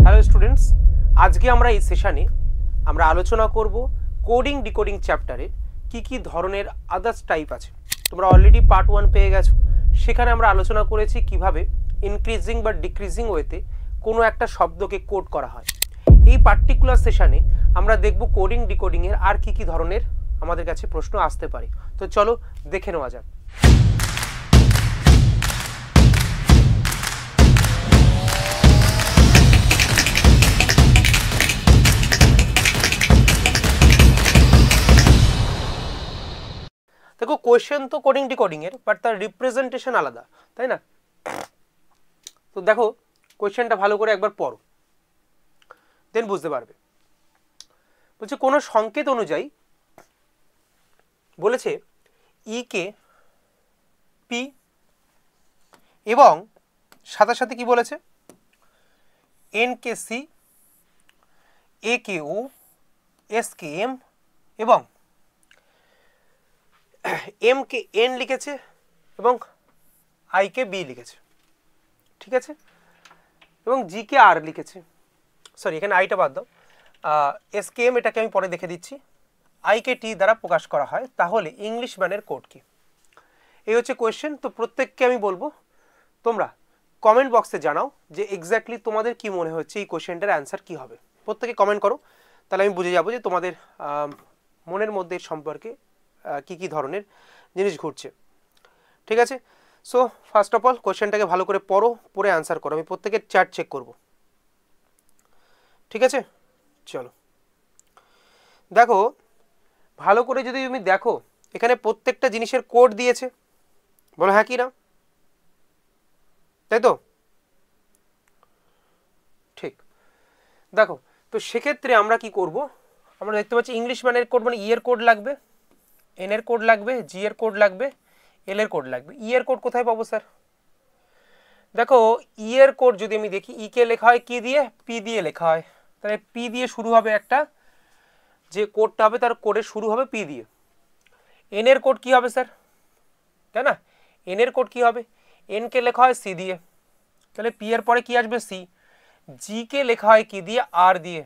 Hello students, আজকে আমরা এই সেশনে আমরা আলোচনা করব কোডিং ডিকোডিং চ্যাপ্টারে কি ধরনের আদার্স টাইপ আছে। তোমরা অলরেডি পার্ট 1 পেয়ে গেছো। সেখানে আমরা আলোচনা করেছি কিভাবে ইনক্রিজিং বা ডিক্রিজিং ওয়েতে কোনো একটা শব্দকে কোড করা হয়। এই পার্টিকুলার সেশনে আমরা দেখব কোডিং ডিকোডিং এর আর কি ধরনের আমাদের কাছে প্রশ্ন আসতে পারে। তো চলো দেখে নেওয়া যাক। দেখো, কোয়েশ্চেন তো কোডিং ডিকোডিং এর, বাট তার রিপ্রেজেন্টেশন আলাদা, তাই না? তো দেখো, কোয়েশ্চেনটা ভালো করে একবার পড়ো, দেন বুঝতে পারবে। বলছে কোনো সংকেত অনুযায়ী বলেছে ই কে পি এবং সাথে সাথে কি বলেছে এন কে সি, এ কে ও, এস কে এম এবং এম কে এন লিখেছে এবং আই কে বি লিখেছে, ঠিক আছে? এবং জি কে আর লিখেছে। সরি, এখানে আইটা বাদ দাও। এস কে এম এটাকে আমি পরে দেখে দিচ্ছি। আই কে টি দ্বারা প্রকাশ করা হয়। তাহলে ইংলিশ ম্যানের কোড কি? এই হচ্ছে কোয়েশ্চেন। তো প্রত্যেককে আমি বলবো তোমরা কমেন্ট বক্সে জানাও যে এক্স্যাক্টলি তোমাদের কি মনে হচ্ছে এই কোয়েশ্চেনটার অ্যান্সার কি হবে। প্রত্যেকে কমেন্ট করো, তাহলে আমি বুঝে যাবো যে তোমাদের মনের মধ্যে সম্পর্কে কি ধরনের জিনিস ঘুরছে, ঠিক আছে? সো ফার্স্ট অফ অল কোয়েশ্চেনটাকে ভালো করে পড়ো, পড়ে অ্যান্সার করো। আমি প্রত্যেকের চ্যাট চেক করব, ঠিক আছে? চলো দেখো, ভালো করে যদি তুমি দেখো, এখানে প্রত্যেকটা জিনিসের কোড দিয়েছে। বলো হ্যাঁ কি না, তাই তো? ঠিক। দেখো, তো সেক্ষেত্রে আমরা কি করব? আমরা দেখতে পাচ্ছি ইংলিশ ম্যানের কোড মানে ই এর কোড লাগবে, এন এর কোড লাগবে, জি এর কোড লাগবে, এল এর কোড লাগবে। ই এর কোড কোথায় পাবো স্যার? দেখো, ই এর কোড যদি আমি দেখি, ই কে লেখা হয় কি দিয়ে? পি দিয়ে লেখা হয়। তাহলে পি দিয়ে শুরু হবে, একটা যে কোডটা হবে তার কোডের শুরু হবে পি দিয়ে। এন এর কোড কি হবে স্যার? তাই না? এন এর কোড কি হবে? এন কে লেখা হয় সি দিয়ে, তাহলে পি এর পরে কি আসবে? সি। জি কে লেখা হয় কি দিয়ে? আর দিয়ে।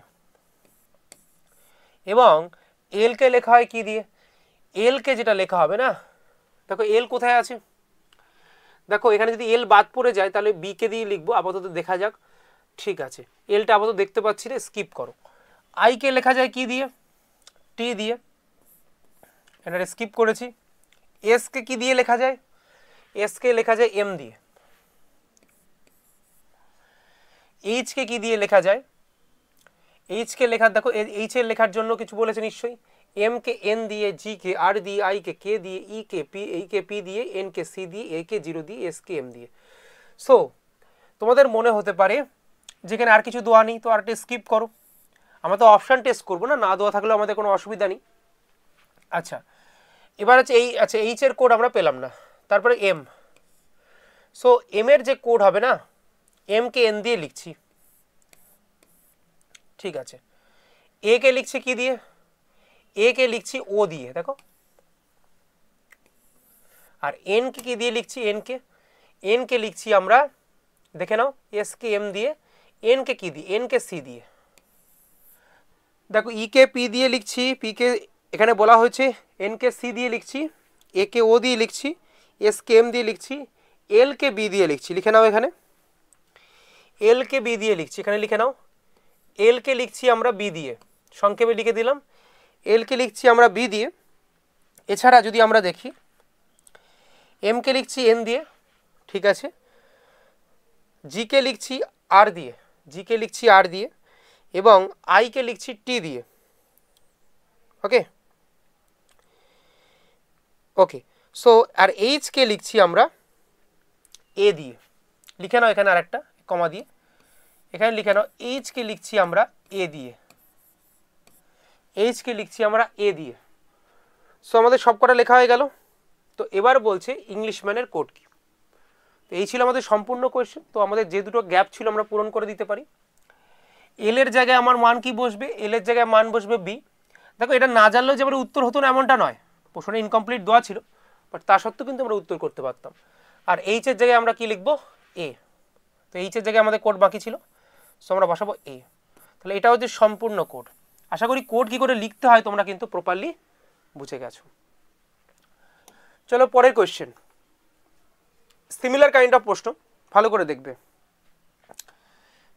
এবং এল কে লেখা হয় কি দিয়ে? এল কে যেটা লেখা হবে না, দেখো এল কোথায় আছে? দেখো এখানে যদি এল বাদ পড়ে যায় তাহলে বি কে দিয়ে লিখবো, আপাতত দেখা যাক। ঠিক আছে, এলটা আপাতত দেখতে পাচ্ছি না, স্কিপ করো। আই কে লেখা যায় কি দিয়ে? টি দিয়ে, এটা স্কিপ করেছি। এস কে কি দিয়ে লেখা যায়? এস কে লেখা যায় এম দিয়ে। এইচ কে কি দিয়ে লেখা যায়? এইচ কে লেখা, দেখো এইচ এর লেখার জন্য কিছু বলেছে নিশ্চয়ই। এম কে এন দিয়ে, জি কে আর দিয়ে, আই কে কে দিয়ে, ই কে পি, এই কে পি দিয়ে, এন কে সি দিয়ে, এ কে জিরো দিয়ে, এস কে এম দিয়ে। সো তোমাদের মনে হতে পারে যেখানে আর কিছু দেওয়া নেই, তো আরটা স্কিপ করো। আমরা তো অপশান টেস্ট করবো না, না দেওয়া থাকলেও আমাদের কোনো অসুবিধা নেই। আচ্ছা, এবার হচ্ছে এই, আচ্ছা এইচ এর কোড আমরা পেলাম না, তারপরে এম। সো এম এর যে কোড হবে না, এম কে এন দিয়ে লিখছি, ঠিক আছে। এ কে লিখছি কি দিয়ে? এ কে লিখছি ও দিয়ে, দেখো। আর এন কে কি দিয়ে লিখছি? এন কে লিখছি আমরা, দেখে নাও, এস কে এম দিয়ে। এন কে কি দিয়ে? এন কে সি দিয়ে। দেখো ই কে পি দিয়ে লিখছি, পি কে এখানে বলা হয়েছে, এন কে সি দিয়ে লিখছি, এ কে ও দিয়ে লিখছি, এস কে এম দিয়ে লিখছি, এল কে বি দিয়ে লিখছি। লিখে নাও এখানে এল কে বি দিয়ে লিখছি, এখানে লিখে নাও। এল কে লিখছি আমরা বি দিয়ে, সংক্ষেপে লিখে দিলাম। এল কে লিখছি আমরা বি দিয়ে। এছাড়া যদি আমরা দেখি, এম কে লিখছি এন দিয়ে, ঠিক আছে। জি কে লিখছি আর দিয়ে, জি কে লিখছি আর দিয়ে, এবং আই কে লিখছি টি দিয়ে। ওকে ওকে সো আর এইচ কে লিখছি আমরা এ দিয়ে। লিখে নাও এখানে আর একটা কমা দিয়ে, এখানে লিখে নাও এইচ কে লিখছি আমরা এ দিয়ে, এইচ কে লিখছি আমরা এ দিয়ে। সো আমাদের সব কটা লেখা হয়ে গেল। তো এবার বলছে ইংলিশ ম্যানের কোড কি। তো এই ছিল আমাদের সম্পূর্ণ কোয়েশ্চেন। তো আমাদের যে দুটো গ্যাপ ছিল আমরা পূরণ করে দিতে পারি। এল এর জায়গায় আমার মান কি বসবে? এল এর জায়গায় মান বসবে বি। দেখো, এটা না জানলেও যে এবার উত্তর হতো না এমনটা নয়, প্রশ্নটা ইনকমপ্লিট দেওয়া ছিল, বাট তা সত্ত্বেও কিন্তু আমরা উত্তর করতে পারতাম। আর এইচ এর জায়গায় আমরা কি লিখবো? এ। তো এইচ এর জায়গায় আমাদের কোড বাকি ছিল। সো আমরা বসাবো এ। তাহলে এটা হচ্ছে সম্পূর্ণ কোড। আশা করি কোড কী করে লিখতে হয় তোমরা কিন্তু প্রপারলি বুঝে গেছো। চলো পরের কোয়েশ্চেন, সিমিলার কাইন্ড অফ প্রশ্ন, ভালো করে দেখবে।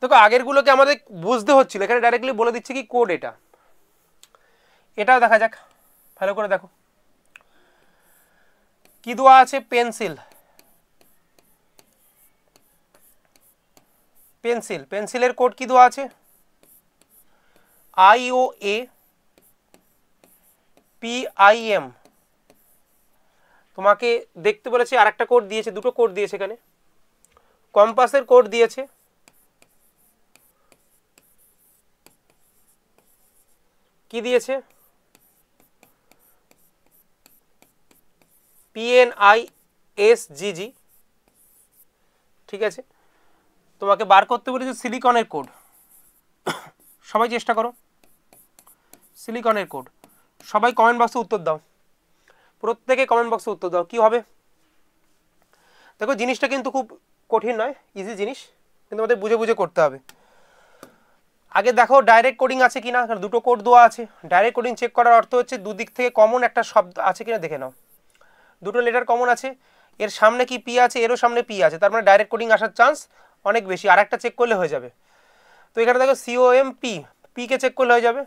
দেখো আগেরগুলোকে আমাদের বুঝতে হচ্ছিল, এখানে ডাইরেক্টলি বলে দিচ্ছে কি কোড এটা। এটাও দেখা যাক, ভালো করে দেখো কি দেওয়া আছে। পেন্সিল, পেন্সিল, পেন্সিলের কোড কি দেওয়া আছে? IOA PIM। তোমাকে দেখতে বলেছে আর একটা কোড দিয়েছে, দুটো কোড দিয়েছে এখানে। কম্পাসের কোড দিয়েছে, কি দিয়েছে? PNISGG, ঠিক আছে। তোমাকে বার করতে বলেছে সিলিকনের কোড, সবাই চেষ্টা করো সিলিকনের কোড। সবাই কমেন্ট বক্সে উত্তর দাও, প্রত্যেকে কমেন্ট বক্সে উত্তর দাও কি হবে। দেখো জিনিসটা কিন্তু খুব কঠিন নয়, ইজি জিনিস, কিন্তু আমাদের বুঝে বুঝে করতে হবে। আগে দেখো ডাইরেক্ট কোডিং আছে কিনা, দুটো কোড দেওয়া আছে। ডাইরেক্ট কোডিং চেক করার অর্থ হচ্ছে দুদিক থেকে কমন একটা শব্দ আছে কিনা দেখে নাও। দুটো লেটার কমন আছে, এর সামনে কি পি আছে, এরও সামনে পি আছে, তার মানে ডাইরেক্ট কোডিং আসার চান্স অনেক বেশি। আর একটা চেক করলে হয়ে যাবে। তো এখানে দেখো COMP, পিকে চেক করলে হয়ে যাবে।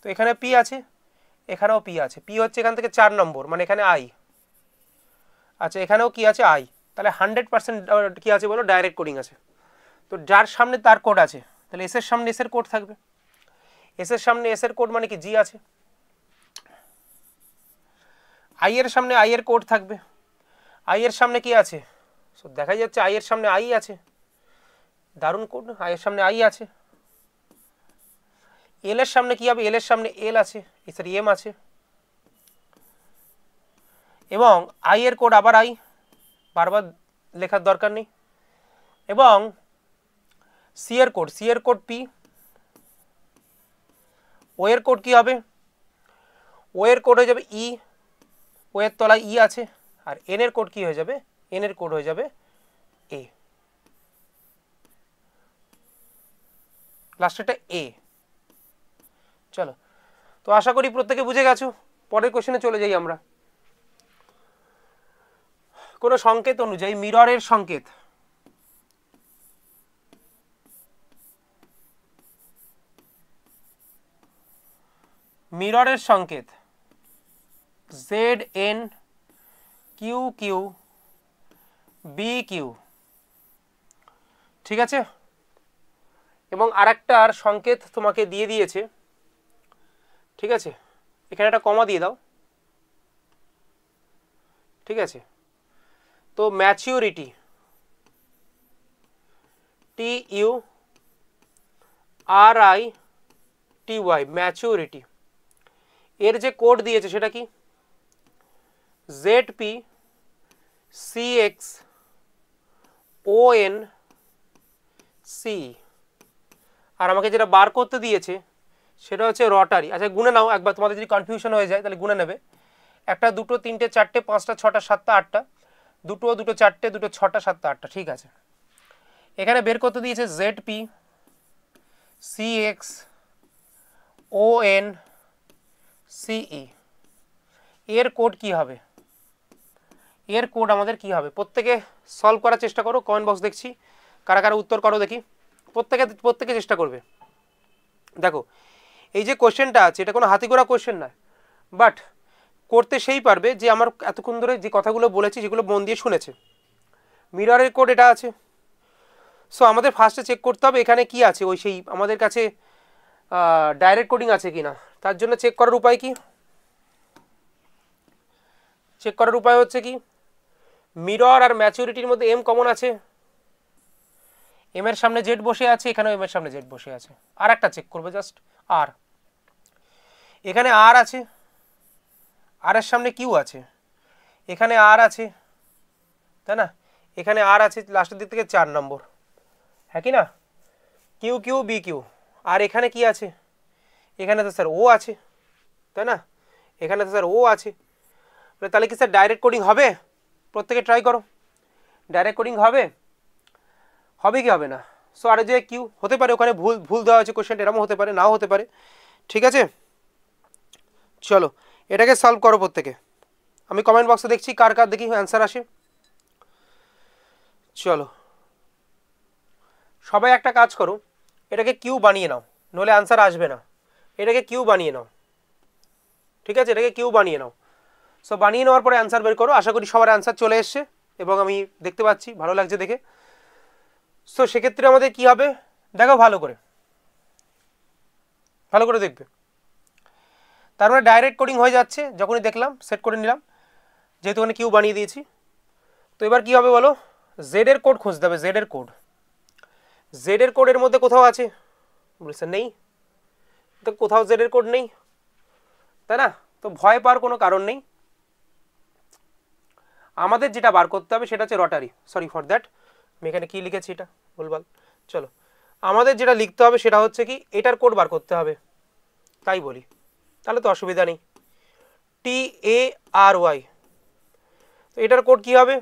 তো এখানে পি আছে, এখানেও পি আছে। পি হচ্ছে এখান থেকে 4 নম্বর, মানে এখানে আই। আচ্ছা এখানেও কি আছে? আই। তাহলে 100% কি আছে বলো? ডাইরেক্ট কোডিং আছে। তো যার সামনে তার কোড আছে, তাহলে এস এর সামনে এস এর কোড থাকবে। এস এর সামনে এস এর কোড মানে কি? জি আছে। আই এর সামনে আই এর কোড থাকবে। আই এর সামনে কি আছে? সো দেখা যাচ্ছে আই এর সামনে আই আছে। দারুণ কোড, আই এর সামনে আই আছে। এল এর সামনে কি হবে? এল এর সামনে এল আছে, সরি এম আছে। এবং আই এর কোড আবার আই, বারবার লেখার দরকার নেই। এবং সি এর কোড পি। ও এর কোড কি হবে? ও এর কোড হয়ে যাবে ই, ও এর তলায় ই আছে। আর এন এর কোড কি হয়ে যাবে? এন এর কোড হয়ে যাবে এ, লাস্টেরটা এ। চলো, তো আশা করি প্রত্যেকে বুঝে গেছো। পরের কোশ্চেনে চলে যাই আমরা। কোনো সংকেত অনুযায়ী, মিররের সংকেত, মিররের সংকেত ZN QQ BQ, ঠিক আছে। এবং আরেকটার সংকেত তোমাকে দিয়ে দিয়েছে, ঠিক আছে। এখানে একটা কমা দিয়ে দাও, ঠিক আছে। তো ম্যাচিউরিটি, TURITY, ম্যাচিউরিটি, এর যে কোড দিয়েছে সেটা কি? ZPCXONC। আর আমাকে যেটা বার করতে দিয়েছে সেটা হচ্ছে রটারি। আচ্ছা গুনে নাও একবার, তোমাদের যদি কনফিউশন হয়ে যায় তাহলে গুনে নেবে। একটা, দুটো, তিনটে, চারটে, পাঁচটা, ছটা, সাতটা, আটটা। দুটো, দুটো, চারটে, দুটো, ছটা, সাতটা, আটটা, ঠিক আছে। এখানে বের করতে দিয়েছে ZPCXONCE। এর কোড কি হবে? এর কোড আমাদের কি হবে? প্রত্যেকে সলভ করার চেষ্টা করো, কমেন্ট বক্স দেখছি কারা কারা উত্তর করো দেখি। প্রত্যেকে চেষ্টা করবে। দেখো এই যে কোশ্চেনটা আছে এটা কোনো হাতিগোড়া কোশ্চেন নয়, বাট করতে সেই পারবে যে আমার এতক্ষণ ধরে যে কথাগুলো বলেছি যেগুলো মন দিয়ে শুনেছে। মিররের কোড এটা আছে। সো আমাদের ফার্স্টে চেক করতে হবে এখানে কি আছে, ওই সেই আমাদের কাছে ডাইরেক্ট কোডিং আছে কিনা। তার জন্য চেক করার উপায় কি? চেক করার উপায় হচ্ছে কি, মিরর আর ম্যাচুরিটির মধ্যে এম কমন আছে, এম এর সামনে জেড বসে আছে, এখানেও এম এর সামনে জেড বসে আছে। আর একটা চেক করবে জাস্ট আর, এখানে আর আছে, আর এর সামনে কিউ আছে, এখানে আর আছে, তাই না? এখানে আর আছে লাস্টের দিক থেকে 4 নম্বর, হ্যাঁ কি না? Q Q B Q. আর এখানে কি আছে? এখানে তো স্যার ও আছে, তাই না? এখানে তো স্যার ও আছে। তাহলে কি স্যার ডাইরেক্ট কোডিং হবে? প্রত্যেকে ট্রাই করো। ডাইরেক্ট কোডিং হবে? হবে কি হবে না? সো আর যে কিউ হতে পারে, ওখানে ভুল ভুল দেওয়া হয়েছে কোশ্চেনটা, এরকম হতে পারে, নাও হতে পারে, ঠিক আছে। চলো এটাকে সলভ করো প্রত্যেকে। আমি কমেন্ট বক্সে দেখছি কার কার দেখি অ্যান্সার আসে। চলো সবাই একটা কাজ করো, এটাকে কিউ বানিয়ে নাও, নইলে অ্যান্সার আসবে না। এটাকে কিউ বানিয়ে নাও, ঠিক আছে, এটাকে কিউ বানিয়ে নাও। সো বানিয়ে নেওয়ার পরে অ্যান্সার বের করো। আশা করি সবার অ্যান্সার চলে এসছে এবং আমি দেখতে পাচ্ছি, ভালো লাগছে দেখে। সো সেক্ষেত্রে আমাদের কি হবে দেখো, ভালো করে দেখবে। তার মানে ডাইরেক্ট কোডিং হয়ে যাচ্ছে যখনই দেখলাম, সেট করে নিলাম, যেহেতু ওখানে কিউ বানিয়ে দিয়েছি। তো এবার কি হবে বলো, জেড এর কোড খুঁজতে হবে। জেড এর কোড, জেড এর কোডের মধ্যে কোথাও আছে বলছে নেই, তো কোথাও জেড এর কোড নেই, তাই না? তো ভয় পাওয়ার কোনো কারণ নেই। আমাদের যেটা বার করতে হবে সেটা হচ্ছে রটারি, সরি ফর দ্যাট, আমি এখানে কি লিখেছি এটা ভুলভাল। চলো আমাদের যেটা লিখতে হবে সেটা হচ্ছে কি, এটার কোড বার করতে হবে, তাই বলি, তাহলে তো অসুবিধা নেই। TARY, তো এটার কোড কি হবে,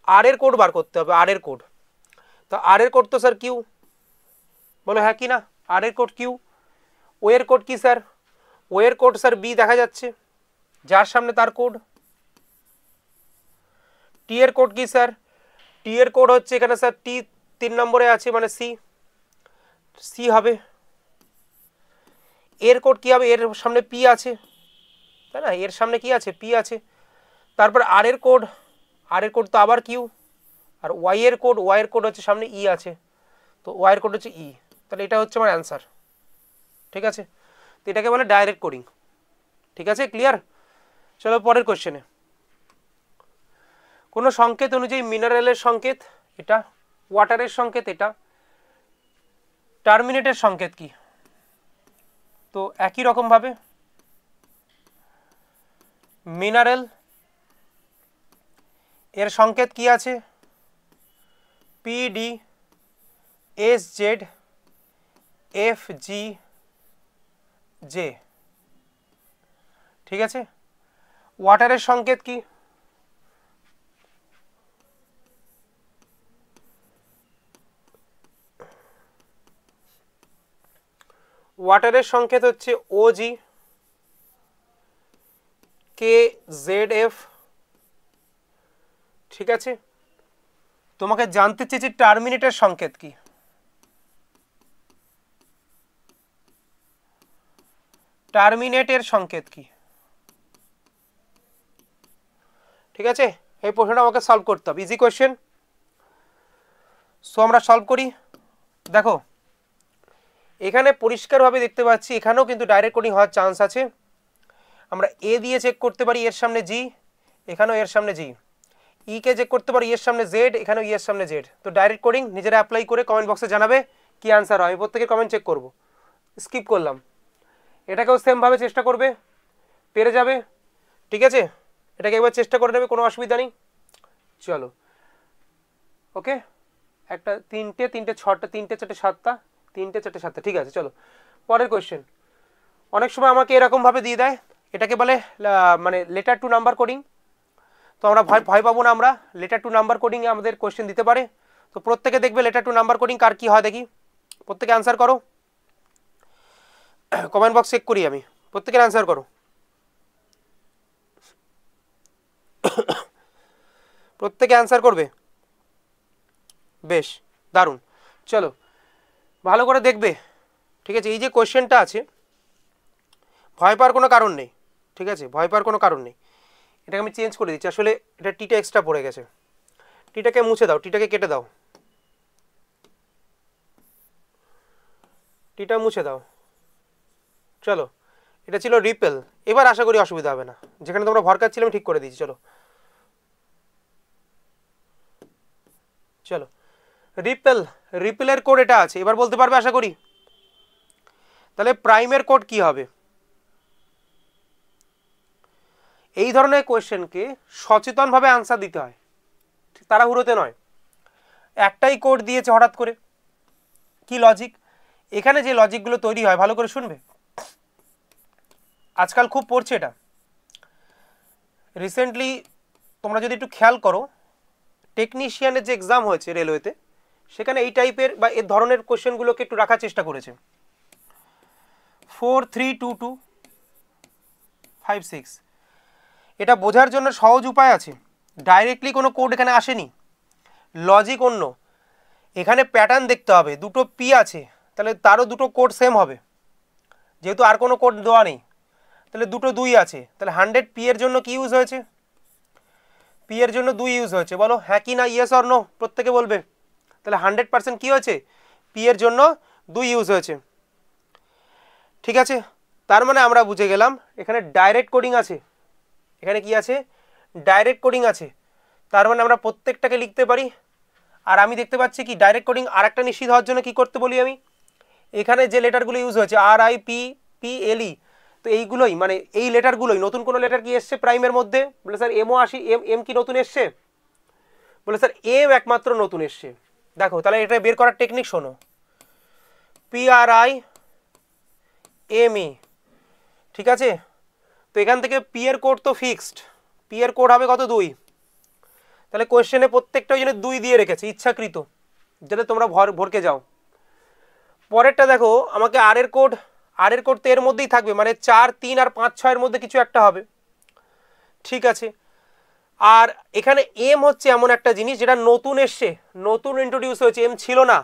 আর এর কোড বার করতে হবে, আর এর কোড। তো আর এর কোড তো স্যার কিউ, বলো হ্যাঁ কি না, আর এর কোড কিউ। ও এর কোড কি স্যার, ও এর কোড স্যার বি দেখা যাচ্ছে, যার সামনে তার কোড। টি এর কোড কি স্যার, টি এর কোড হচ্ছে এখানে স্যার টি 3 নম্বরে আছে, মানে সি, সি হবে। এর কোড কি হবে, এর সামনে পি আছে, তাই না, এর সামনে কি আছে, পি আছে। তারপর আর এর কোড, আর এর কোড তো আবার কিউ। আর ওয়াই এর কোড, ওয়াই এর কোড হচ্ছে সামনে ই আছে, তো ওয়াই এর কোড হচ্ছে ই। তাহলে এটা হচ্ছে আমার অ্যান্সার, ঠিক আছে। তো এটাকে বলে ডাইরেক্ট কোডিং, ঠিক আছে, ক্লিয়ার। চলো পরের কোশ্চেনে। কোনো সংকেত অনুযায়ী মিনারেলের সংকেত এটা, ওয়াটারের সংকেত এটা, টার্মিনেটের সংকেত কি? তো একই রকম ভাবে মিনারেল এর সংকেত কি আছে, PD SZ FG J, ঠিক আছে। ওয়াটারের সংকেত কি, ওয়াটারের সংকেত হচ্ছে OG KZF, ঠিক আছে। তোমাকে জানতে চেয়েছি টার্মিনেটের সংকেত কি, টার্মিনেটের সংকেত কি, ঠিক আছে। এই প্রশ্নটা আমাকে সলভ করতে হবে, ইজি কোয়েশ্চেন। সো আমরা সলভ করি। দেখো এখানে পরিষ্কারভাবে দেখতে পাচ্ছি এখানেও কিন্তু ডাইরেক্ট কোডিং হওয়ার চান্স আছে। আমরা এ দিয়ে চেক করতে পারি, এর সামনে জি, এখানেও এর সামনে জি। ই কে চেক করতে পারি, এর সামনে জেড, এখানেও এর সামনে জেড। তো ডাইরেক্ট কোডিং নিজেরা অ্যাপ্লাই করে কমেন্ট বক্সে জানাবে কি আনসার হয়। প্রত্যেকের কমেন্ট চেক করব, স্কিপ করলাম। এটাকেও সেমভাবে চেষ্টা করবে, পেরে যাবে, ঠিক আছে। এটাকে একবার চেষ্টা করে নেবে, কোনো অসুবিধা নেই। চলো ওকে, একটা তিনটে, তিনটে ছটা, তিনটে চারটে সাতটা, তিনটে চারটে সাতটা, ঠিক আছে। চলো পরের কোয়েশ্চেন। অনেক সময় আমাকে এরকমভাবে দিয়ে দেয়, এটাকে বলে মানে লেটার টু নাম্বার কোডিং। তো আমরা ভয় পাবো না, আমরা লেটার টু নাম্বার কোডিংয়ে আমাদের কোয়েশ্চেন দিতে পারে। তো প্রত্যেকে দেখবে লেটার টু নাম্বার কোডিং কার কী হয় দেখি, প্রত্যেকে অ্যান্সার করো, কমেন্ট বক্স চেক করি আমি, প্রত্যেকের অ্যান্সার করো, প্রত্যেকে অ্যান্সার করবে, বেশ দারুণ। চলো ভালো করে দেখবে, ঠিক আছে। এই যে কোয়েশ্চেনটা আছে, ভয় পাওয়ার কোনো কারণ নেই, ঠিক আছে, ভয় পাওয়ার কোনো কারণ নেই। এটাকে আমি চেঞ্জ করে দিচ্ছি, আসলে এটা টিটা এক্সট্রা পড়ে গেছে, টিটাকে মুছে দাও, টিটাকে কেটে দাও, টিটা মুছে দাও। চলো এটা ছিল রিপেল, এবার আশা করি অসুবিধা হবে না, যেখানে তোমরা ভর কাটছিলে আমি ঠিক করে দিয়েছি। চলো চলো রিপেল, রিপেলের কোড এটা আছে, এবার বলতে পারবে আশা করি। তাহলে প্রাইমের কোড কি হবে? এই ধরনের কোয়েশ্চেনকে সচেতনভাবে আনসার দিতে হয়, তাড়াহুড়োতে নয়। একটাই কোড দিয়েছে হঠাৎ করে, কি লজিক? এখানে যে লজিকগুলো তৈরি হয় ভালো করে শুনবে, আজকাল খুব পড়ছে এটা। রিসেন্টলি তোমরা যদি একটু খেয়াল করো, টেকনিশিয়ানের যে এক্সাম হয়েছে রেলওয়েতে, সেখানে এই টাইপের বা এর ধরনের কোশ্চেনগুলোকে একটু রাখার চেষ্টা করেছে। 4 3 2 2 5 6 এটা বোঝার জন্য সহজ উপায় আছে, ডাইরেক্টলি কোনো কোড এখানে আসেনি, লজিক অন্য। এখানে প্যাটার্ন দেখতে হবে, দুটো পি আছে তাহলে তারও দুটো কোড সেম হবে, যেহেতু আর কোনো কোড দেওয়া নেই তাহলে দুটো 2 আছে, তাহলে 100 পি এর জন্য কি ইউজ হয়েছে, পি এর জন্য 2 ইউজ হয়েছে, বলো হ্যাঁ কি না, ইয়েস অর নো প্রত্যেকে বলবে। তাহলে 100% কি হয়েছে, পি এর জন্য 2 ইউজ হয়েছে। ঠিক আছে, তার মানে আমরা বুঝে গেলাম এখানে ডাইরেক্ট কোডিং আছে, এখানে কি আছে, ডাইরেক্ট কোডিং আছে, তার মানে আমরা প্রত্যেকটাকে লিখতে পারি। আর আমি দেখতে পাচ্ছি কি ডাইরেক্ট কোডিং আর একটা নিশ্চিত হওয়ার জন্য কি করতে বলি আমি, এখানে যে লেটারগুলো ইউজ হয়েছে আর আই পি পি এল ই, তো এইগুলোই মানে এই লেটারগুলোই, নতুন কোনো লেটার কি এসছে প্রাইমের মধ্যে, বলে স্যার এমও আসি, এম কি নতুন এসছে, বলে স্যার এম একমাত্র নতুন এসছে। দেখো তাহলে এটা বের করার টেকনিক শোনো, P R I M E, ঠিক আছে। তো এখান থেকে পি এর কোড তো ফিক্সড, পি এর কোড হবে কত 2, তাহলে কোয়েশ্চেনে প্রত্যেকটা ওই জন্য 2 দিয়ে রেখেছে ইচ্ছাকৃত, যাতে তোমরা ভরকে যাও। পরেরটা দেখো আমাকে আর এর কোড তো এর মধ্যেই থাকবে, মানে 4 3 আর 5 6 এর মধ্যে কিছু একটা হবে, ঠিক আছে। আর এখানে এম হচ্ছে এমন একটা জিনিস যেটা নতুন এসছে, নতুন ইন্ট্রোডিউস হয়েছে, এম ছিল না,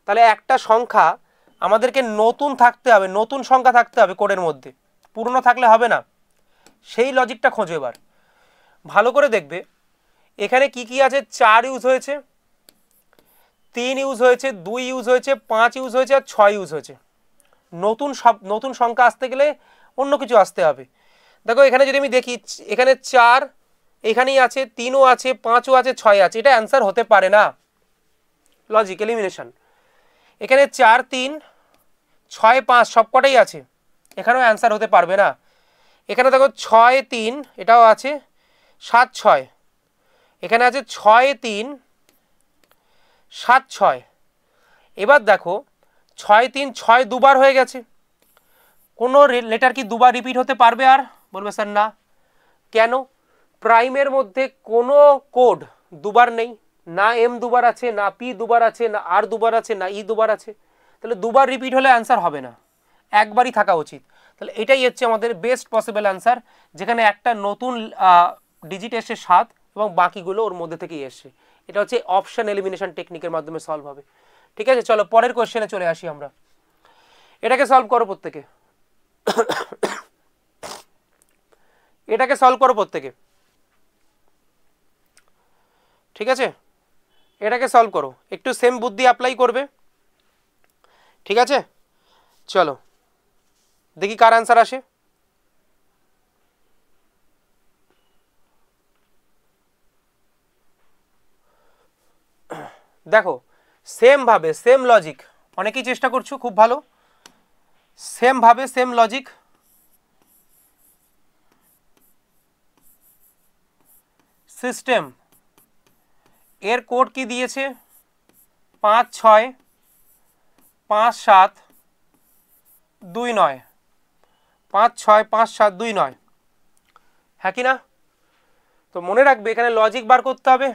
তাহলে একটা সংখ্যা আমাদেরকে নতুন থাকতে হবে, নতুন সংখ্যা থাকতে হবে কোডের মধ্যে, পুরনো থাকলে হবে না। সেই লজিকটা খোঁজো এবার ভালো করে দেখবে, এখানে কি কি আছে, 4 ইউজ হয়েছে, 3 ইউজ হয়েছে, 2 ইউজ হয়েছে, 5 ইউজ হয়েছে আর 6 ইউজ হয়েছে। নতুন সংখ্যা আসতে গেলে অন্য কিছু আসতে হবে। দেখো এখানে যদি আমি দেখি, এখানে 4 এখানেই আছে, 3ও আছে, 5ও আছে, 6 আছে, এটা অ্যান্সার হতে পারে না, লজিক এলিমিনেশন। এখানে 4 3 6 5 সবকটাই আছে, এখানেও অ্যান্সার হতে পারবে না। এখানে দেখো 6 3 এটাও আছে, 7 6 এখানে আছে, 6 3 7 6। এবার দেখো 6 3 6 দুবার হয়ে গেছে, কোনো লেটার কি দুবার রিপিট হতে পারবে আর, বলবে স্যার না, কেন, প্রাইমের মধ্যে কোনো কোড দুবার নেই, না এম দুবার আছে, না পি দুবার আছে, না আর দুবার আছে, না ই দুবার আছে, তাহলে দুবার রিপিট হলে অ্যান্সার হবে না, একবারই থাকা উচিত। তাহলে এটাই হচ্ছে আমাদের বেস্ট পসিবল অ্যান্সার, যেখানে একটা নতুন ডিজিট এসছে 7 এবং বাকিগুলো ওর মধ্যে থেকেই এসছে। এটা হচ্ছে অপশন এলিমিনেশন টেকনিকের মাধ্যমে সলভ হবে। ঠিক আছে, চলো পরের কোয়েশ্চেনে চলে আসি আমরা। এটাকে সলভ করো প্রত্যেকে, এটাকে সলভ করো প্রত্যেকে, ঠিক আছে, এটাকে সলভ করো, একটু সেম বুদ্ধি অ্যাপ্লাই করবে, ঠিক আছে। চলো দেখি কার অ্যান্সার আসে। দেখো সেম ভাবে সেম লজিক, অনেকেই চেষ্টা করছো, খুব ভালো, সেম ভাবে সেম লজিক, সিস্টেম এর কোড কি দিয়েছে, 5 6 5 7 2 9, 5 6 5 7 2 9, হ্যাঁ কি না। তো মনে রাখবে এখানে লজিক বার করতে হবে,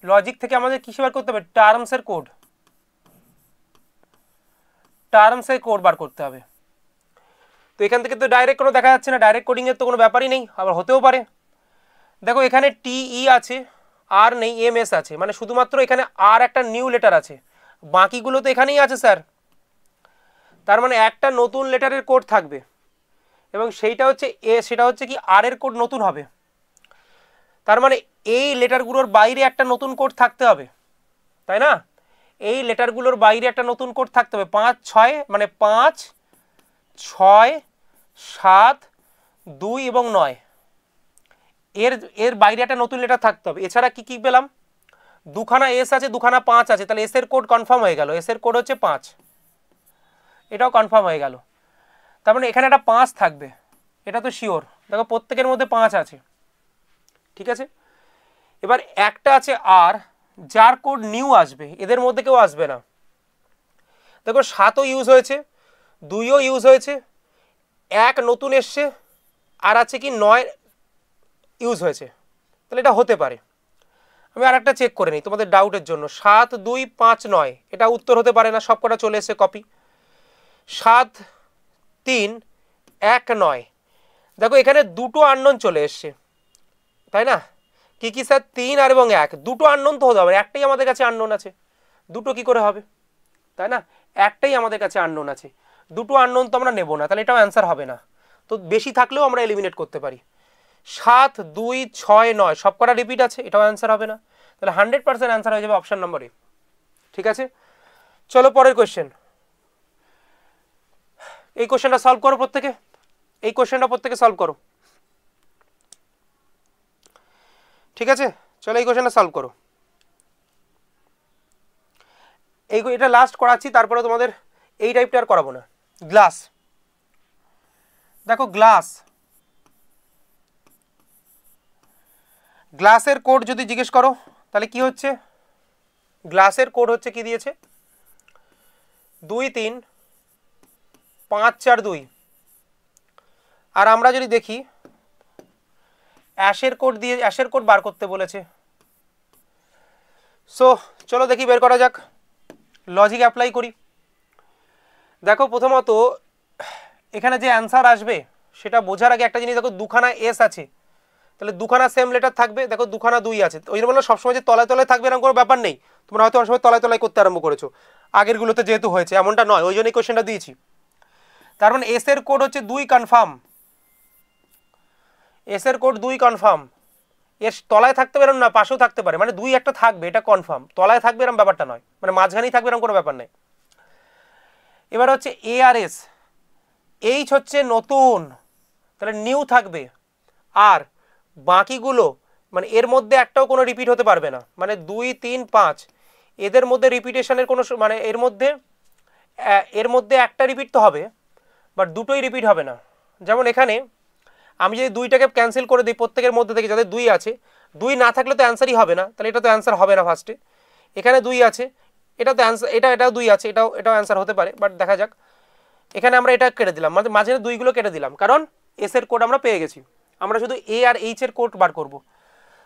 লজিক থেকে আমাদের কিসে বার করতে হবে, টার্মসের কোড, টার্মসের কোড বার করতে হবে। তো এখান থেকে তো ডাইরেক্ট কোনো দেখা যাচ্ছে না, ডাইরেক্ট কোডিংয়ের তো কোনো ব্যাপারই নেই, আবার হতেও পারে। দেখো এখানে টি ই আছে, আর নেই, এম এস আছে, মানে শুধুমাত্র এখানে আর একটা নিউ লেটার আছে, বাকিগুলো তো এখানেই আছে স্যার, তার মানে একটা নতুন লেটারের কোড থাকবে এবং সেইটা হচ্ছে সেটা হচ্ছে কি আর এর কোড নতুন হবে, তার মানে এই লেটারগুলোর বাইরে একটা নতুন কোড থাকতে হবে, তাই না, এই লেটারগুলোর বাইরে একটা নতুন কোড থাকতে হবে। 5 6 মানে 5 6 7 2 এবং 9, এর বাইরে একটা নতুন লেটার থাকতে হবে। এছাড়া কি কি পেলাম, দুখানা এস আছে, দুখানা 5 আছে, তাহলে এস এর কোড কনফার্ম হয়ে গেল, এস এর কোড হচ্ছে 5, এটাও কনফার্ম হয়ে গেল। তার মানে এখানে একটা 5 থাকবে, এটা তো শিওর, দেখো প্রত্যেকের মধ্যে 5 আছে, ঠিক আছে। এবার একটা আছে আর, যার কোড নিউ আসবে, এদের মধ্যে কেউ আসবে না। দেখো 7ও ইউজ হয়েছে, 2ও ইউজ হয়েছে, 1 নতুন এসছে, আর আছে কি 9 ইউজ হয়েছে, তাহলে এটা হতে পারে। আমি আর একটা চেক করে নিই তোমাদের ডাউটের জন্য। 7 2 5 9 এটা উত্তর হতে পারে না, সব কটা চলে এসে কপি। 7 3 1 9, দেখো এখানে দুটো আননোন চলে এসছে, তাই না? কি কি স্যার? 3 আর এবং 1, দুটো আননোন তো হতে হবে, একটাই আমাদের কাছে আননোন আছে, দুটো কি করে হবে, তাই না? একটাই আমাদের কাছে আননোন আছে, দুটো আননোন তো আমরা নেব না, তাহলে এটাও অ্যান্সার হবে না। তো বেশি থাকলেও আমরা এলিমিনেট করতে পারি। 7 2 6 9 সব কটা রিপিট আছে, এটাও অ্যান্সার হবে না, তাহলে 100% অ্যান্সার হয়ে যাবে অপশন নম্বর এ। ঠিক আছে, চলো পরের কোয়েশ্চেন। এই কোয়েশ্চেনটা সলভ করো প্রত্যেকে, এই কোয়েশ্চেনটা প্রত্যেকে সলভ করো। ঠিক আছে, চলো এই কোয়েশ্চেনটা সলভ করো। এটা লাস্ট করাচ্ছি, তারপরে তোমাদের এই টাইপটা আর করাবো না। গ্লাস, দেখো গ্লাস, গ্লাসের কোড যদি জিজ্ঞেস করো তাহলে কি হচ্ছে, গ্লাসের কোড হচ্ছে কি দিয়েছে 2 3 5 4 2, আর আমরা যদি দেখি অ্যাশের কোড দিয়ে অ্যাশের কোড বার করতে বলেছে। সো চলো দেখি বের করা যাক, লজিক অ্যাপ্লাই করি। দেখো প্রথমত এখানে যে অ্যান্সার আসবে সেটা বোঝার আগে একটা জিনিস দেখো, দুখানা এস আছে, তাহলে দুখানা সেম লেটার থাকবে, দেখো দুখানা 2 আছে, ওই জন্য বললাম সবসময় যে তলায় তলায় থাকবে এরকম কোনো ব্যাপার নেই, তোমরা হয়তো অনেক সময় তলায় তলায় করতে আরম্ভ করেছো, আগেরগুলোতে যেহেতু হয়েছে এমনটা নয়, ওই জন্যই কোয়েশ্চেনটা দিয়েছি। তার মানে এস এর কোড হচ্ছে 2 কনফার্ম, এস এর কোড 2 কনফার্ম, এর তলায় থাকতে পারে না পাশেও থাকতে পারে, মানে 2 একটা থাকবে এটা কনফার্ম, তলায় থাকবে এরকম ব্যাপারটা নয়, মানে মাঝখানেই থাকবে এরকম কোনো ব্যাপার নেই। এবার হচ্ছে এ আর এস, এইচ হচ্ছে নতুন, তাহলে নিউ থাকবে, আর বাকিগুলো মানে এর মধ্যে একটাও কোনো রিপিট হতে পারবে না, মানে 2 3 5 এদের মধ্যে রিপিটেশনের কোনো মানে এর মধ্যে একটা রিপিট তো হবে, বাট দুটোই রিপিট হবে না। যেমন এখানে আমি যদি 2টাকে ক্যান্সেল করে দিই প্রত্যেকের মধ্যে থেকে, যাদের 2 আছে, 2 না থাকলে তো অ্যান্সারই হবে না, তাহলে এটা তো অ্যান্সার হবে না ফার্স্টে। এখানে 2 আছে, এটা তো অ্যান্সার, এটাও 2 আছে, এটাও অ্যান্সার হতে পারে, বাট দেখা যাক। এখানে আমরা এটা কেটে দিলাম, মানে মাঝে 2গুলো কেটে দিলাম, কারণ এস এর কোড আমরা পেয়ে গেছি, আমরা শুধু এ আর এইচ এর কোড বার করব।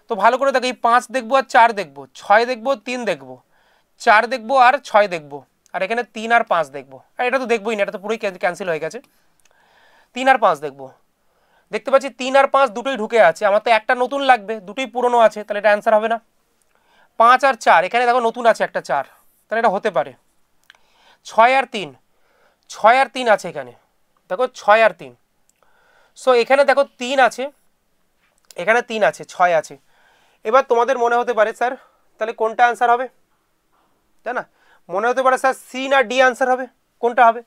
তো ভালো করে দেখো, এই 5 দেখবো আর 4 দেখবো, 6 দেখবো 3 দেখবো, 4 দেখবো আর 6 দেখবো, আর এখানে 3 আর 5 দেখবো, আর এটা তো দেখবোই না, এটা তো পুরোই ক্যান্সেল হয়ে গেছে। 3 আর 5 দেখবো, দেখতে পাচ্ছি 3 আর 5 দুটোই ঢুকে আছে, আমার তো একটা নতুন লাগবে, দুটোই পুরনো আছে, তাহলে এটা অ্যান্সার হবে না। 5 আর 4 এখানে দেখো নতুন আছে একটা 4, তাহলে এটা হতে পারে। 6 আর 3, 6 আর 3 আছে এখানে, দেখো 6 আর 3, সো এখানে দেখো 3 আছে, এখানে 3 আছে, 6 আছে। এবার তোমাদের মনে হতে পারে স্যার তাহলে কোনটা অ্যান্সার হবে, তাই না? মনে হতে পারে স্যার সি না ডি অ্যান্সার হবে, কোনটা হবে?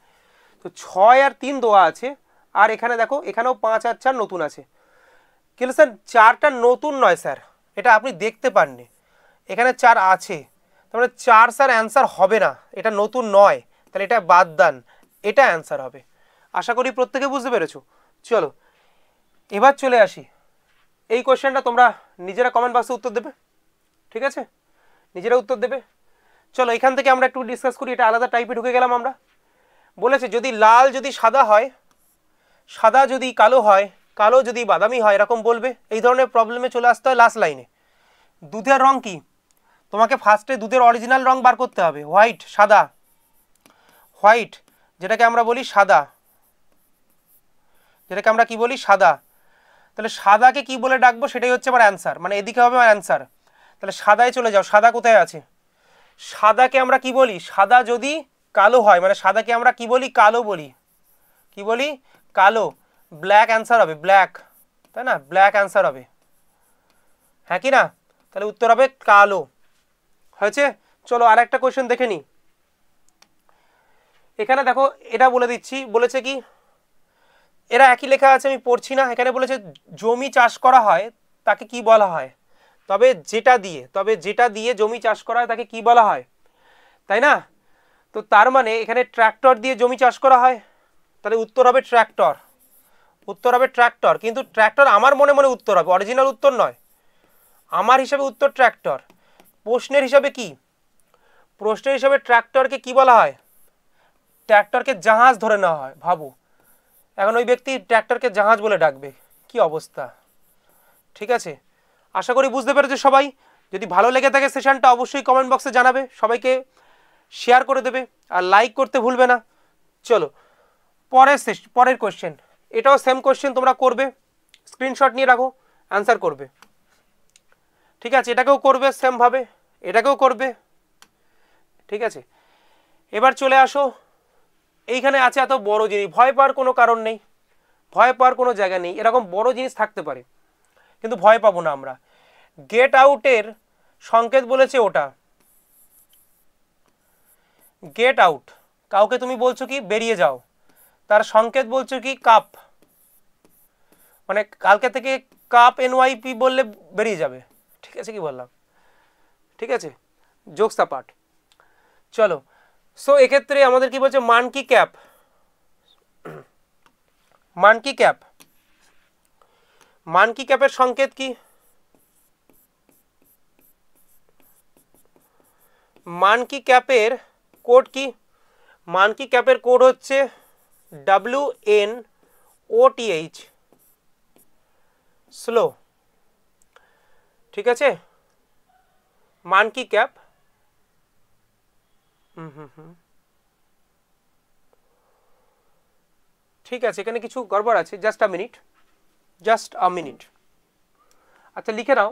তো 6 আর 3 দেওয়া আছে, আর এখানে দেখো এখানেও 5 আর 4 নতুন আছে, কিন্তু স্যার 4টা নতুন নয় স্যার, এটা আপনি দেখতে পাননি, এখানে 4 আছে, তার মানে 4 স্যার অ্যান্সার হবে না, এটা নতুন নয়, তাহলে এটা বাদ দেন, এটা অ্যান্সার হবে। আশা করি প্রত্যেকে বুঝতে পেরেছো। চলো এবার চলে আসি, এই কোয়েশ্চেনটা তোমরা নিজেরা কমেন্ট বক্সে উত্তর দেবে, ঠিক আছে? নিজেরা উত্তর দেবে। চলো এখান থেকে আমরা একটু ডিসকাস করি, এটা আলাদা টাইপে ঢুকে গেলাম আমরা। বলেছে যদি লাল যদি সাদা হয়, সাদা যদি কালো হয়, কালো যদি বাদামি হয়, এরকম বলবে। এই ধরনের প্রবলেমে চলে আসতে হয় লাস্ট লাইনে। দুধের রং কি, তোমাকে ফার্স্টে দুধের অরিজিনাল রং বার করতে হবে, হোয়াইট, সাদা, হোয়াইট যেটাকে আমরা বলি সাদা, যেটাকে আমরা কি বলি সাদা। তাহলে সাদাকে কি বলে ডাকবো সেটাই হচ্ছে আমার অ্যান্সার, মানে এদিকে হবে আমার অ্যান্সার। তাহলে সাদায় চলে যাও, সাদা কোথায় আছে? সাদাকে আমরা কি বলি, সাদা যদি কালো হয়, মানে সাদাকে আমরা কি বলি, কালো বলি, কি বলি, কালো। ব্ল্যাক অ্যান্সার হবে, ব্ল্যাক, তাই না? ব্ল্যাক অ্যান্সার হবে, হ্যাঁ কি না? তাহলে উত্তর হবে কালো। হয়েছে? চলো আর একটা কোয়েশ্চেন দেখে নিই। এখানে দেখো এটা বলে দিচ্ছি, বলেছে কি, এরা একই লেখা আছে, আমি পড়ছি না। এখানে বলেছে জমি চাষ করা হয় তাকে কি বলা হয়, তবে যেটা দিয়ে জমি চাষ করা হয় তাকে কি বলা হয়, তাই না? তো তার মানে এখানে ট্র্যাক্টর দিয়ে জমি চাষ করা হয়, তাহলে উত্তর হবে ট্র্যাক্টর, উত্তর হবে ট্র্যাক্টর। কিন্তু ট্র্যাক্টর আমার মনে মনে উত্তর হবে, অরিজিনাল উত্তর নয়, আমার হিসাবে উত্তর ট্র্যাক্টর। প্রশ্নের হিসাবে কি, প্রশ্নের হিসাবে ট্র্যাক্টরকে কি বলা হয়, ট্র্যাক্টরকে জাহাজ ধরে নেওয়া হয়। ভাবো এখন ওই ব্যক্তি ট্র্যাক্টরকে জাহাজ বলে ডাকবে, কি অবস্থা। ঠিক আছে, আশা করি বুঝতে পেরেছো সবাই। যদি ভালো লেগে থাকে সেশনটা অবশ্যই কমেন্ট বক্সে জানাবে, সবাইকে শেয়ার করে দেবে আর লাইক করতে ভুলবে না। চলো পরের কোশ্চেন, এটাও সেম কোশ্চেন তোমরা করবে, স্ক্রিনশট নিয়ে রাখো, অ্যান্সার করবে। ঠিক আছে, এটাকেও করবে সেমভাবে, এটাকেও করবে। ঠিক আছে, এবার চলে আসো, এইখানে আছে এত বড় জিনিস, ভয় পাওয়ার কোনো কারণ নেই, ভয় পাওয়ার কোনো জায়গা নেই। এরকম বড় জিনিস থাকতে পারে কিন্তু ভয় পাবো না আমরা। গেট আউটের সংকেত বলেছে ওটা, গেট আউট, কাউকে তুমি বলছো কি বেরিয়ে যাও, তার সংকেত বলছো কি কাপ, মানে কালকে থেকে কাপ NYP বললে বেরিয়ে যাবে। ঠিক আছে, কি বললাম? ঠিক আছে, জোকস অ্যাপার্ট। চলো, সো এক্ষেত্রে আমাদের কি বলছে, monkey cap, monkey cap, monkey ক্যাপের সংকেত কি? মানকি ক্যাপের কোড কি? মানকি ক্যাপের কোড হচ্ছে WNOTH, স্লো। ঠিক আছে, মানকি ক্যাপ। ঠিক আছে, এখানে কিছু গড়বড় আছে, just a minute, just a minute. আচ্ছা লিখে নাও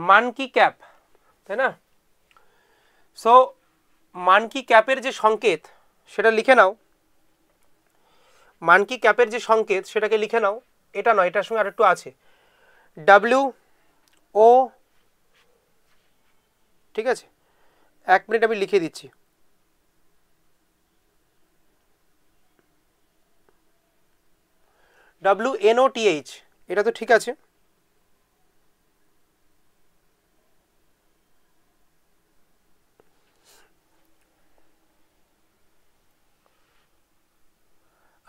মানকি ক্যাপ, তাই না? সো মানকি ক্যাপের যে সংকেত সেটা লিখে নাও, মানকি ক্যাপের যে সংকেত সেটাকে লিখে নাও। এটা নয়, এটার সঙ্গে আরেকটু আছে, WO। ঠিক আছে, এক মিনিট আমি লিখে দিচ্ছি। WNOTH, এটা তো ঠিক আছে।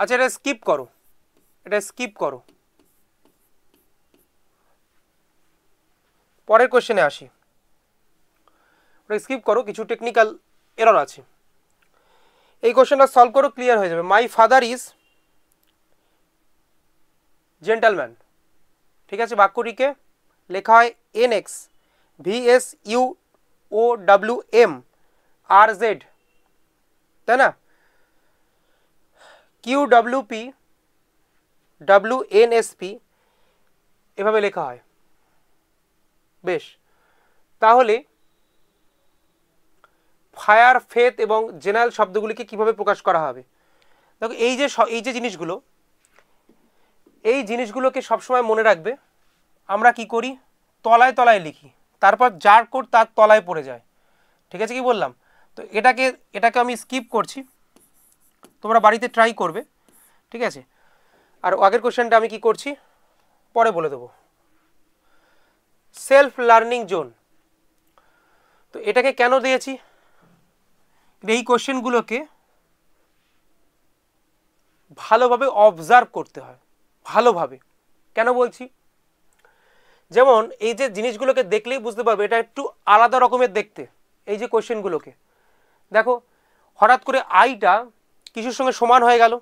আচ্ছা এটা স্কিপ করো, এটা স্কিপ করো, পরের কোশ্চেনে আসি। ওটা স্কিপ করো, কিছু টেকনিক্যাল এরর আছে। এই কোশ্চেনটা সলভ করো, ক্লিয়ার হয়ে যাবে। My father is gentleman. ঠিক আছে, বাক্যটিকে লেখা হয় NX VSUOWMRZ, তাই না? QWP WNSP এভাবে লেখা হয়। বেশ, তাহলে ফায়ার, ফেথ এবং জেনারেল শব্দগুলিকে কিভাবে প্রকাশ করা হবে? দেখো এই যে জিনিসগুলো, এই জিনিসগুলোকে সবসময় মনে রাখবে। আমরা কি করি, তলায় তলায় লিখি, তারপর যার কোড তার তলায় পড়ে যায়। ঠিক আছে, কি বললাম? তো এটাকে আমি স্কিপ করছি, তোমরা বাড়িতে ট্রাই করবে। ঠিক আছে, আর আগের কোশ্চেনটা আমি কি করছি পরে বলে দেবো। সেলফ লার্নিং জোন, তো এটাকে কেন দিয়েছি? এই কোশ্চেনগুলোকে ভালোভাবে অবজার্ভ করতে হয়, ভালোভাবে। কেন বলছি? যেমন এই যে জিনিসগুলোকে দেখলেই বুঝতে পারবে এটা একটু আলাদা রকমের দেখতে। এই যে কোশ্চেনগুলোকে দেখো, হঠাৎ করে আইটা কিছুর সঙ্গে সমান হয়ে গেল,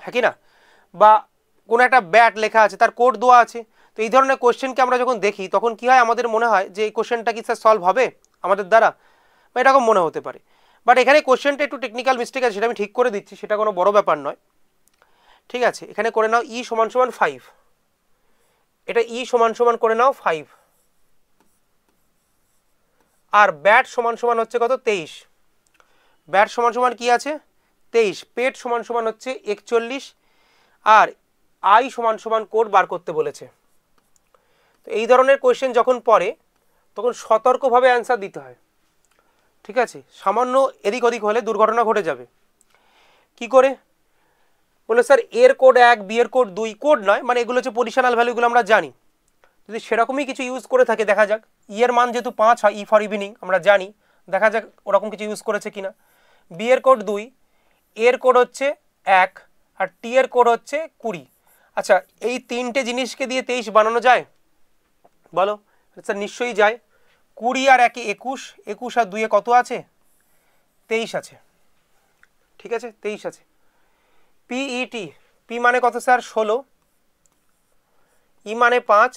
হ্যাঁ কি না? বা কোনো একটা ব্যাট লেখা আছে, তার কোড দেওয়া আছে। তো এই ধরনের কোশ্চেনকে আমরা যখন দেখি তখন কি হয়, আমাদের মনে হয় যে এই কোশ্চেনটা কি স্যার সলভ হবে আমাদের দ্বারা, বা এরকম মনে হতে পারে। বাট এখানে কোশ্চেনটা একটু টেকনিক্যাল মিস্টেক আছে, সেটা আমি ঠিক করে দিচ্ছি, সেটা কোনো বড় ব্যাপার নয়। ঠিক আছে, এখানে করে নাও E = 5, এটা E = করে নাও 5, আর ব্যাট সমান হচ্ছে কত, 23। ব্যাট সমান কি আছে, 23। পেট সমান হচ্ছে 41, আর আই সমান কোড বার করতে বলেছে। তো এই ধরনের কোয়েশ্চেন যখন পড়ে তখন সতর্কভাবে অ্যান্সার দিতে হয়। ঠিক আছে, সামান্য এদিক ওদিক হলে দুর্ঘটনা ঘটে যাবে। কি করে বলে, স্যার এর কোড 1, বি এর কোড 2, কোড নয় মানে এগুলো হচ্ছে পজিশনাল ভ্যালুগুলো আমরা জানি। যদি সেরকমই কিছু ইউজ করে থাকে, দেখা যাক ই এর মান যেহেতু 5 হয়, ই ফর ইভিনিং আমরা জানি, দেখা যাক ওরকম কিছু ইউজ করেছে কিনা। বি এর কোড 2, এর কোড হচ্ছে 1, আর টি এর কোড হচ্ছে 20। আচ্ছা, এই তিনটে জিনিসকে দিয়ে 23 বানানো যায় বলো? স্যার নিশ্চয়ই যায়। 20 আর 1 21, 21 আর 2 কত আছে, 23 আছে। ঠিক আছে, 23 আছে। পিইটি, পি মানে কত স্যার, 16, ই মানে 5,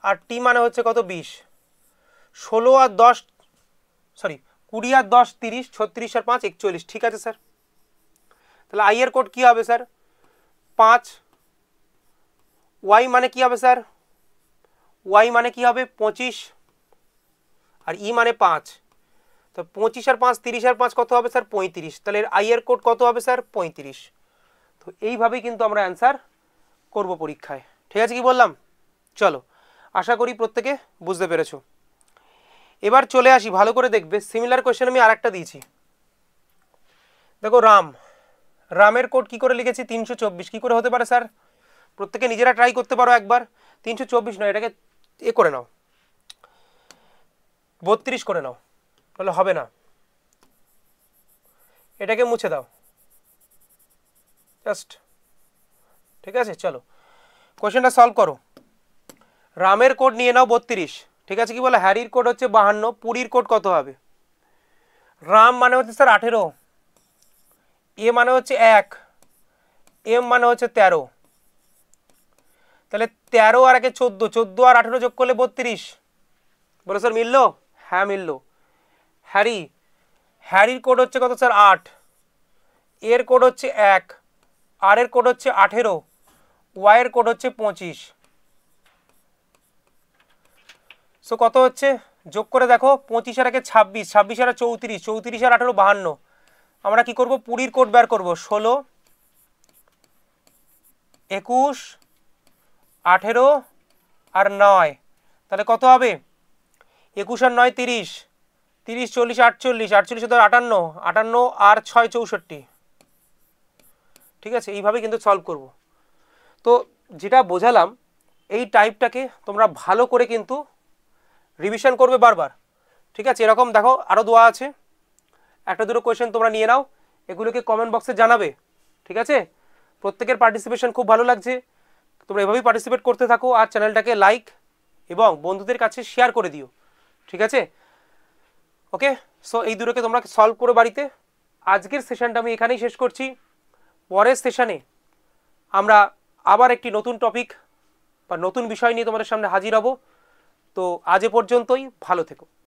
আর টি মানে হচ্ছে কত 20, 16 আর 10 সরি 20 আর 10 30, 36 আর 5 41। ঠিক আছে স্যার, তাহলে আই এর কোড কি হবে স্যার 5, ওয়াই মানে কি হবে স্যার, ওয়াই মানে কি হবে 25, আর ই মানে 5, তো 25 আর 5 30 আর 5 কত হবে স্যার 35, তাহলে আই এর কোড কত হবে স্যার 35। তো এইভাবেই কিন্তু আমরা অ্যান্সার করব পরীক্ষায়। ঠিক আছে, কি বললাম? চলো, আশা করি প্রত্যেকে বুঝতে পেরেছো। এবার চলে আসি, ভালো করে দেখবে, সিমিলার কোয়েশ্চেন আমি আরেকটা দিয়েছি। দেখো রামের কোড কি করে লিখেছি 324, কি করে হতে পারে স্যার? প্রত্যেকে নিজেরা ট্রাই করতে পারো একবার। 324 নয়, এটাকে করে নাও, 32 করে নাও, তাহলে হবে না, এটাকে মুছে দাও জাস্ট। ঠিক আছে, চলো কোশ্চেনটা সলভ করো। রামের কোড নিয়ে নাও 32, ঠিক আছে, কি বলে হ্যারির কোড হচ্ছে 52, পুরীর কোড কত হবে? রাম মানে হচ্ছে স্যার 18, এ মানে হচ্ছে 1, এম মানে হচ্ছে 13, তাহলে 13 আর 1 14, 14 আর 18 যোগ করলে 32। বলো স্যার মিললো? হ্যাঁ মিললো। হ্যারির কোড হচ্ছে কত স্যার 8, এর কোড হচ্ছে 1, আর এর কোড হচ্ছে 18, ওয়াই এর কোড হচ্ছে 25। সো কত হচ্ছে যোগ করে দেখো, 25 আর 1 26, 26 আর 34, 34 আর 18 52। আমরা কি করব, পুরীর কোড বের করব, 16 21 18 আর 9, তাহলে কত হবে 21 আর 9 30, 30 40 48, 48 58, 58 আর 6 64। ঠিক আছে, এইভাবে কিন্তু সলভ করব। তো যেটা বোঝালাম, এই টাইপটাকে তোমরা ভালো করে কিন্তু রিভিশন করবে বারবার। ঠিক আছে, এরকম দেখো আরও দেওয়া আছে, একটা দুটো কোয়েশ্চেন তোমরা নিয়ে নাও, এগুলোকে কমেন্ট বক্সে জানাবে। ঠিক আছে, প্রত্যেকের পার্টিসিপেশন খুব ভালো লাগছে, তোমরা এভাবেই পার্টিসিপেট করতে থাকো, আর চ্যানেলটাকে লাইক এবং বন্ধুদের কাছে শেয়ার করে দিও। ঠিক আছে, ওকে, সো এই দুটোকে তোমরা সলভ করো বাড়িতে। আজকের সেশনটা আমি এখানেই শেষ করছি। পরের সেশনে আমরা আবার একটি নতুন টপিক বা নতুন বিষয় নিয়ে তোমাদের সামনে হাজির হব। তো আজ এ পর্যন্তই, ভালো থেকো।